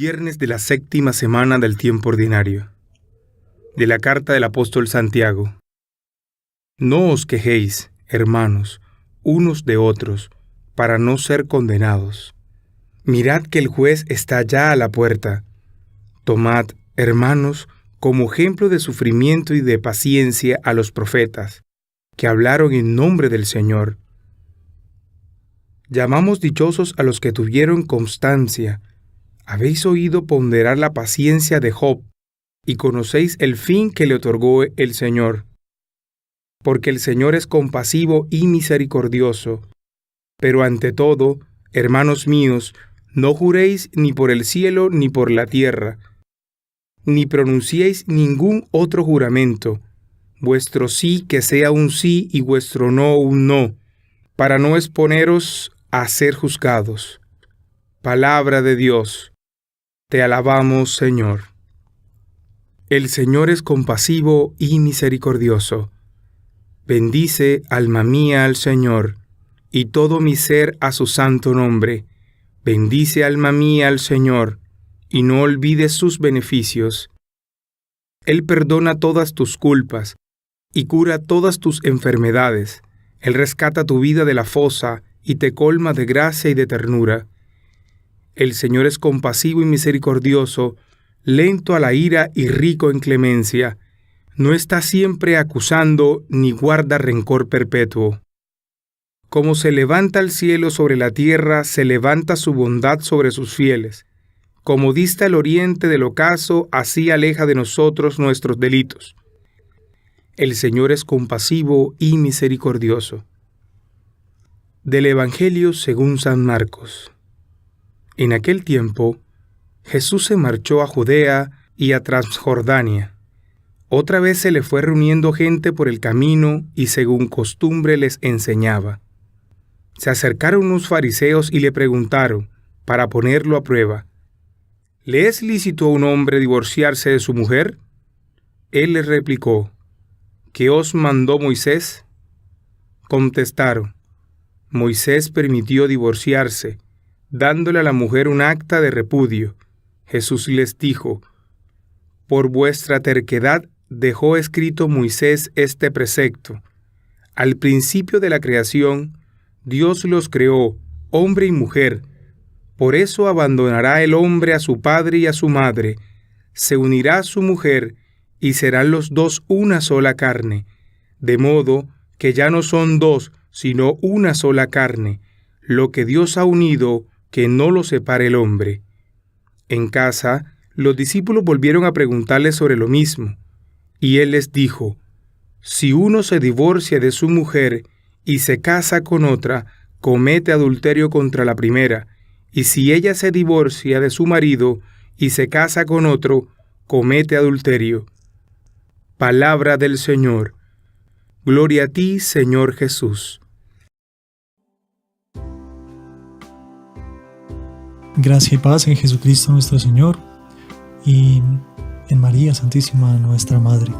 Viernes de la séptima semana del tiempo ordinario. De la carta del apóstol Santiago. No os quejéis, hermanos, unos de otros, para no ser condenados. Mirad que el juez está ya a la puerta. Tomad, hermanos, como ejemplo de sufrimiento y de paciencia a los profetas, que hablaron en nombre del Señor. Llamamos dichosos a los que tuvieron constancia. Habéis oído ponderar la paciencia de Job, y conocéis el fin que le otorgó el Señor. Porque el Señor es compasivo y misericordioso. Pero ante todo, hermanos míos, no juréis ni por el cielo ni por la tierra, ni pronunciéis ningún otro juramento. Vuestro sí que sea un sí y vuestro no un no, para no exponeros a ser juzgados. Palabra de Dios. Te alabamos, Señor. El Señor es compasivo y misericordioso. Bendice, alma mía, al Señor, y todo mi ser a su santo nombre. Bendice, alma mía, al Señor, y no olvides sus beneficios. Él perdona todas tus culpas, y cura todas tus enfermedades. Él rescata tu vida de la fosa, y te colma de gracia y de ternura. El Señor es compasivo y misericordioso, lento a la ira y rico en clemencia. No está siempre acusando ni guarda rencor perpetuo. Como se levanta el cielo sobre la tierra, se levanta su bondad sobre sus fieles. Como dista el oriente del ocaso, así aleja de nosotros nuestros delitos. El Señor es compasivo y misericordioso. Del Evangelio según San Marcos. En aquel tiempo, Jesús se marchó a Judea y a Transjordania. Otra vez se le fue reuniendo gente por el camino y según costumbre les enseñaba. Se acercaron unos fariseos y le preguntaron, para ponerlo a prueba, ¿le es lícito a un hombre divorciarse de su mujer? Él les replicó, ¿qué os mandó Moisés? Contestaron, Moisés permitió divorciarse, dándole a la mujer un acta de repudio. Jesús les dijo, por vuestra terquedad dejó escrito Moisés este precepto. Al principio de la creación, Dios los creó, hombre y mujer. Por eso abandonará el hombre a su padre y a su madre, se unirá a su mujer, y serán los dos una sola carne, de modo que ya no son dos, sino una sola carne. Lo que Dios ha unido, que no lo separe el hombre. En casa, los discípulos volvieron a preguntarle sobre lo mismo, y él les dijo, si uno se divorcia de su mujer y se casa con otra, comete adulterio contra la primera, y si ella se divorcia de su marido y se casa con otro, comete adulterio. Palabra del Señor. Gloria a ti, Señor Jesús. Gracia y paz en Jesucristo nuestro Señor y en María Santísima nuestra Madre.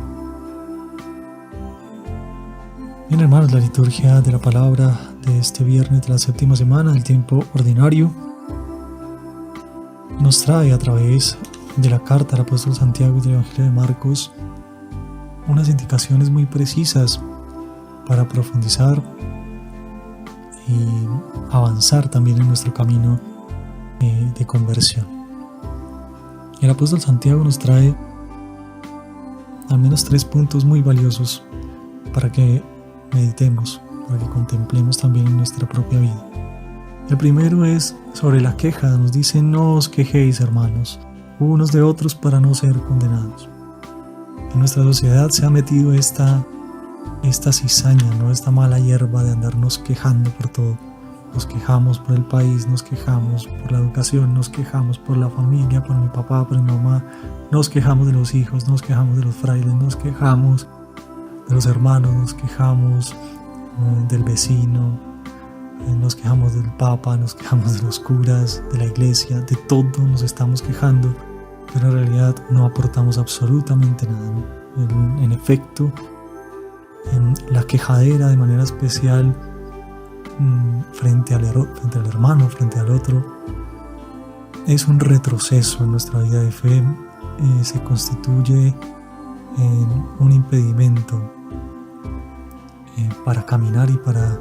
Bien, hermanos, la liturgia de la palabra de este viernes de la séptima semana del tiempo ordinario nos trae a través de la carta del apóstol Santiago y del Evangelio de Marcos unas indicaciones muy precisas para profundizar y avanzar también en nuestro camino de conversión. El apóstol Santiago nos trae al menos 3 puntos muy valiosos para que meditemos, para que contemplemos también en nuestra propia vida. El primero es sobre la queja. Nos dice, no os quejéis, hermanos, unos de otros para no ser condenados. En nuestra sociedad se ha metido esta cizaña, ¿no? Esta mala hierba de andarnos quejando por todo. Nos quejamos por el país, nos quejamos por la educación, nos quejamos por la familia, por mi papá, por mi mamá, nos quejamos de los hijos, nos quejamos de los frailes, nos quejamos de los hermanos, nos quejamos del vecino, nos quejamos del papa, nos quejamos de los curas, de la iglesia, de todo nos estamos quejando, pero en realidad no aportamos absolutamente nada, ¿no? En efecto, en la quejadera de manera especial frente al hermano, frente al otro, es un retroceso en nuestra vida de fe, se constituye en un impedimento para caminar y para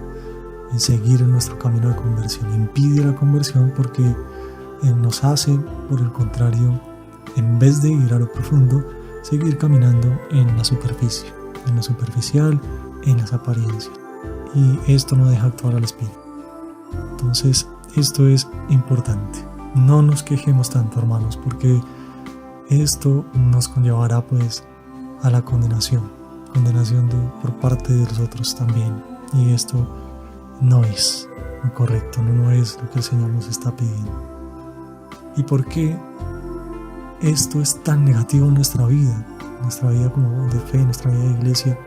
seguir en nuestro camino de conversión. Impide la conversión porque nos hace, por el contrario, en vez de ir a lo profundo, seguir caminando en la superficie, en lo superficial, en las apariencias. Y esto no deja actuar al espíritu. Entonces, esto es importante. No nos quejemos tanto, hermanos, porque esto nos conllevará pues a la condenación por parte de los otros también. Y esto no es lo correcto, no es lo que el Señor nos está pidiendo. ¿Y por qué esto es tan negativo en nuestra vida como de fe, en nuestra vida de iglesia?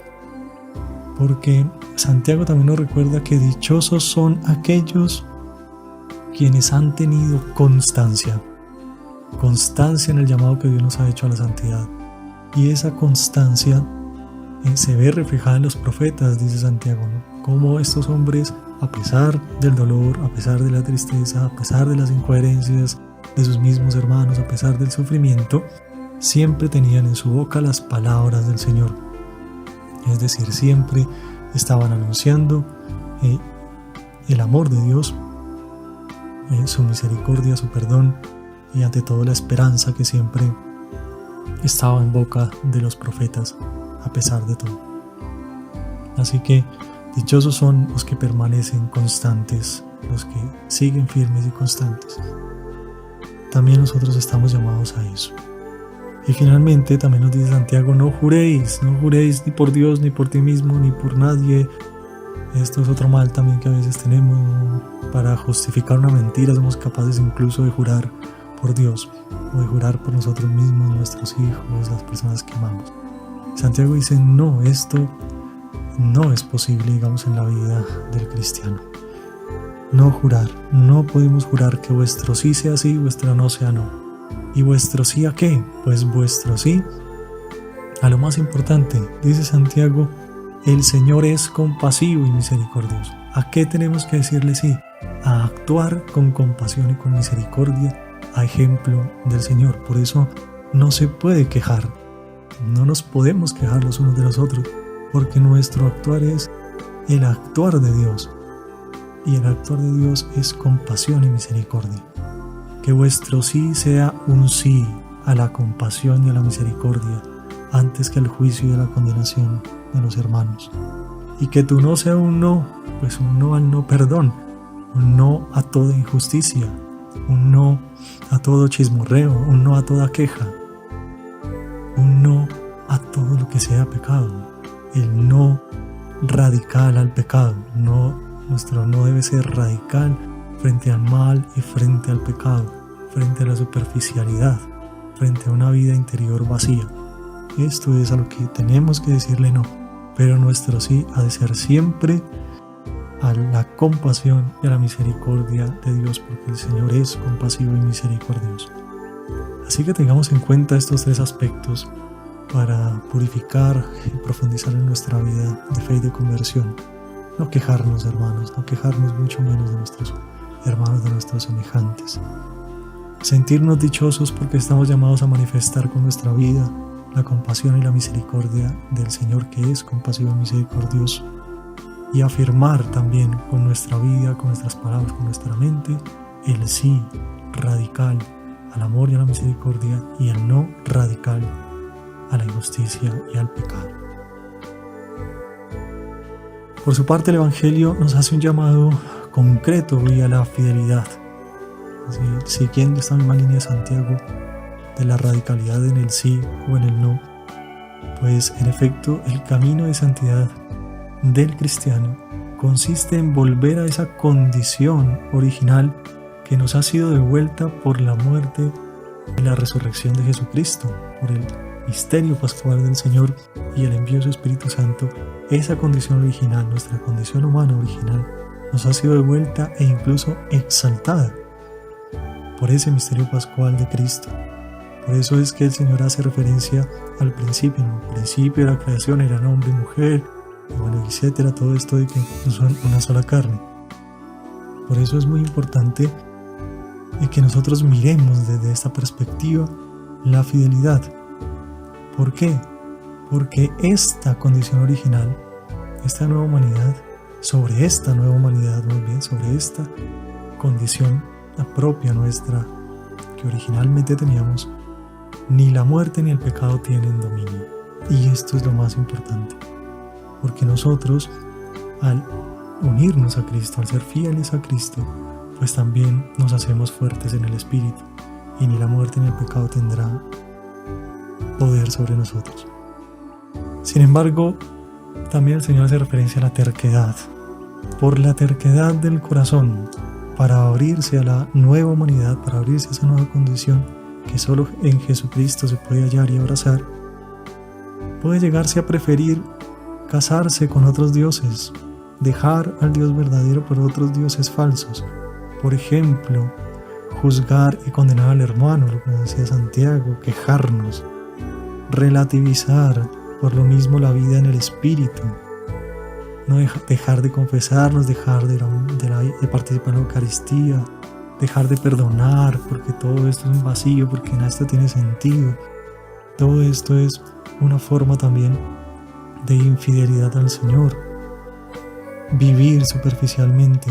Porque Santiago también nos recuerda que dichosos son aquellos quienes han tenido constancia en el llamado que Dios nos ha hecho a la santidad. Y esa constancia se ve reflejada en los profetas, dice Santiago, ¿no? Cómo estos hombres, a pesar del dolor, a pesar de la tristeza, a pesar de las incoherencias de sus mismos hermanos, a pesar del sufrimiento, siempre tenían en su boca las palabras del Señor. Es decir, siempre estaban anunciando el amor de Dios, su misericordia, su perdón y ante todo la esperanza que siempre estaba en boca de los profetas a pesar de todo. Así que dichosos son los que permanecen constantes, los que siguen firmes y constantes. También nosotros estamos llamados a eso. Y finalmente también nos dice Santiago, no juréis ni por Dios, ni por ti mismo, ni por nadie. Esto es otro mal también que a veces tenemos. Para justificar una mentira somos capaces incluso de jurar por Dios o de jurar por nosotros mismos, nuestros hijos, las personas que amamos. Santiago dice, no, esto no es posible, digamos, en la vida del cristiano. No jurar, no podemos jurar que vuestro sí sea sí, vuestro no sea no. ¿Y vuestro sí a qué? Pues vuestro sí a lo más importante. Dice Santiago, el Señor es compasivo y misericordioso. ¿A qué tenemos que decirle sí? A actuar con compasión y con misericordia, a ejemplo del Señor. Por eso no se puede quejar. No nos podemos quejar los unos de los otros, porque nuestro actuar es el actuar de Dios. Y el actuar de Dios es compasión y misericordia. Que vuestro sí sea un sí a la compasión y a la misericordia, antes que al juicio y a la condenación de los hermanos. Y que tu no sea un no, pues un no al no perdón, un no a toda injusticia, un no a todo chismorreo, un no a toda queja, un no a todo lo que sea pecado, el no radical al pecado. Nuestro no debe ser radical frente al mal y frente al pecado, frente a la superficialidad, frente a una vida interior vacía. Esto es a lo que tenemos que decirle no, pero nuestro sí ha de ser siempre a la compasión y a la misericordia de Dios, porque el Señor es compasivo y misericordioso. Así que tengamos en cuenta estos tres aspectos para purificar y profundizar en nuestra vida de fe y de conversión. No quejarnos, hermanos, no quejarnos mucho menos de nuestros hermanos, de nuestros semejantes. Sentirnos dichosos porque estamos llamados a manifestar con nuestra vida la compasión y la misericordia del Señor, que es compasivo y misericordioso. Y afirmar también con nuestra vida, con nuestras palabras, con nuestra mente, el sí radical al amor y a la misericordia y el no radical a la injusticia y al pecado. Por su parte, el Evangelio nos hace un llamado concreto y a la fidelidad. Siguiendo esta misma línea de Santiago de la radicalidad en el sí o en el no, pues en efecto el camino de santidad del cristiano consiste en volver a esa condición original que nos ha sido devuelta por la muerte y la resurrección de Jesucristo, por el misterio pascual del Señor y el envío de su Espíritu Santo. Esa condición original, nuestra condición humana original, nos ha sido devuelta e incluso exaltada por ese misterio pascual de Cristo. Por eso es que el Señor hace referencia al principio. En el principio de la creación eran hombre y mujer, y bueno, etcétera, todo esto de que son una sola carne. Por eso es muy importante y que nosotros miremos desde esta perspectiva la fidelidad. ¿Por qué? Porque esta condición original, esta nueva humanidad, sobre esta condición propia nuestra que originalmente teníamos, ni la muerte ni el pecado tienen dominio. Y esto es lo más importante, porque nosotros, al unirnos a Cristo, al ser fieles a Cristo, pues también nos hacemos fuertes en el Espíritu, y ni la muerte ni el pecado tendrá poder sobre nosotros. Sin embargo, también el Señor hace referencia a la terquedad. Por la terquedad del corazón, para abrirse a la nueva humanidad, para abrirse a esa nueva condición que solo en Jesucristo se puede hallar y abrazar, puede llegarse a preferir casarse con otros dioses, dejar al Dios verdadero por otros dioses falsos. Por ejemplo, juzgar y condenar al hermano, lo que decía Santiago, quejarnos, relativizar por lo mismo la vida en el Espíritu, no dejar de confesarnos, dejar de participar en la Eucaristía, dejar de perdonar, porque todo esto es un vacío, porque nada esto tiene sentido. Todo esto es una forma también de infidelidad al Señor. Vivir superficialmente,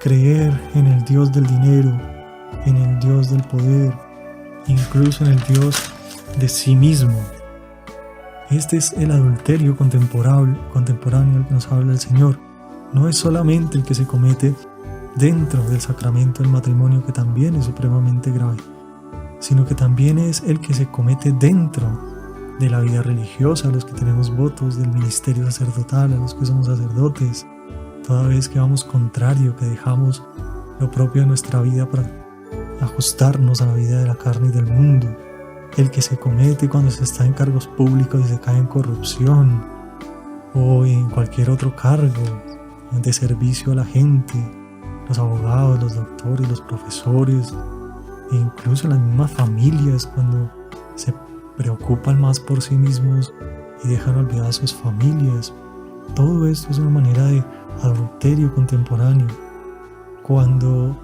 creer en el Dios del dinero, en el Dios del poder, incluso en el Dios de sí mismo. Este es el adulterio contemporáneo del que nos habla el Señor. No es solamente el que se comete dentro del sacramento del matrimonio, que también es supremamente grave, sino que también es el que se comete dentro de la vida religiosa, a los que tenemos votos del ministerio sacerdotal, a los que somos sacerdotes, toda vez que vamos contrario, que dejamos lo propio de nuestra vida para ajustarnos a la vida de la carne y del mundo, el que se comete cuando se está en cargos públicos y se cae en corrupción o en cualquier otro cargo de servicio a la gente, los abogados, los doctores, los profesores, e incluso las mismas familias, cuando se preocupan más por sí mismos y dejan olvidadas a sus familias. Todo esto es una manera de adulterio contemporáneo, cuando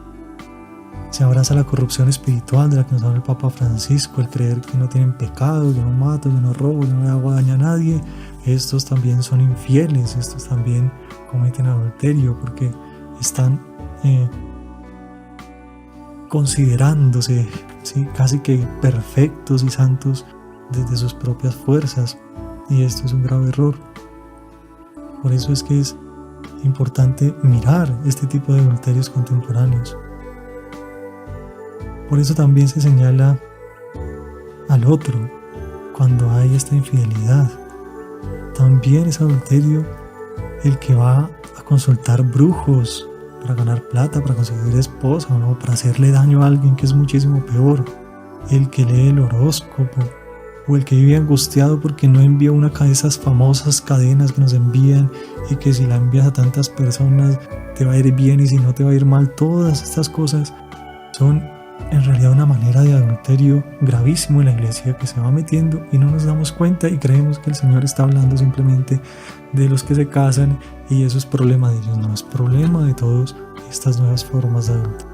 se abraza la corrupción espiritual de la que nos habla el Papa Francisco, el creer que no tienen pecado, yo no mato, yo no robo, yo no le hago daño a nadie. Estos también son infieles, estos también cometen adulterio, porque están considerándose casi que perfectos y santos desde sus propias fuerzas, y esto es un grave error. Por eso es que es importante mirar este tipo de adulterios contemporáneos. Por eso también se señala al otro cuando hay esta infidelidad. También es adulterio el que va a consultar brujos para ganar plata, para conseguir esposa, o no, para hacerle daño a alguien, que es muchísimo peor. El que lee el horóscopo, o el que vive angustiado porque no envía una de esas famosas cadenas que nos envían, y que si la envías a tantas personas te va a ir bien y si no te va a ir mal. Todas estas cosas son en realidad una manera de adulterio gravísimo en la iglesia, que se va metiendo y no nos damos cuenta, y creemos que el Señor está hablando simplemente de los que se casan y eso es problema de ellos. No, es problema de todas estas nuevas formas de adulterio.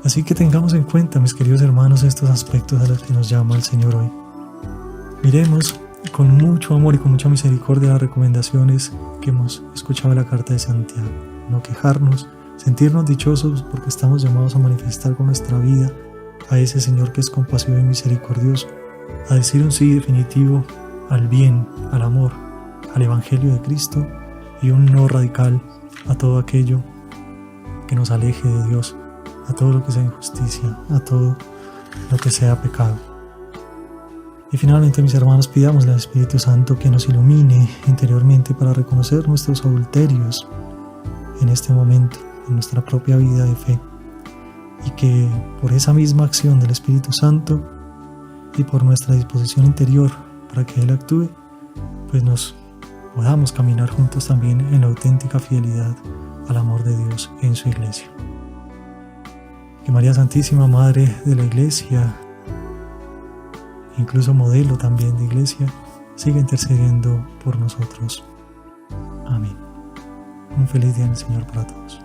Así que tengamos en cuenta, mis queridos hermanos, estos aspectos a los que nos llama el Señor hoy. Miremos con mucho amor y con mucha misericordia las recomendaciones que hemos escuchado en la carta de Santiago. No quejarnos, sentirnos dichosos porque estamos llamados a manifestar con nuestra vida a ese Señor que es compasivo y misericordioso, a decir un sí definitivo al bien, al amor, al Evangelio de Cristo, y un no radical a todo aquello que nos aleje de Dios, a todo lo que sea injusticia, a todo lo que sea pecado. Y finalmente, mis hermanos, pidámosle al Espíritu Santo que nos ilumine interiormente para reconocer nuestros adulterios en este momento, en nuestra propia vida de fe, y que por esa misma acción del Espíritu Santo y por nuestra disposición interior para que Él actúe, pues nos podamos caminar juntos también en la auténtica fidelidad al amor de Dios en su Iglesia. Que María Santísima, Madre de la Iglesia, incluso modelo también de Iglesia, siga intercediendo por nosotros. Amén. Un feliz día en el Señor para todos.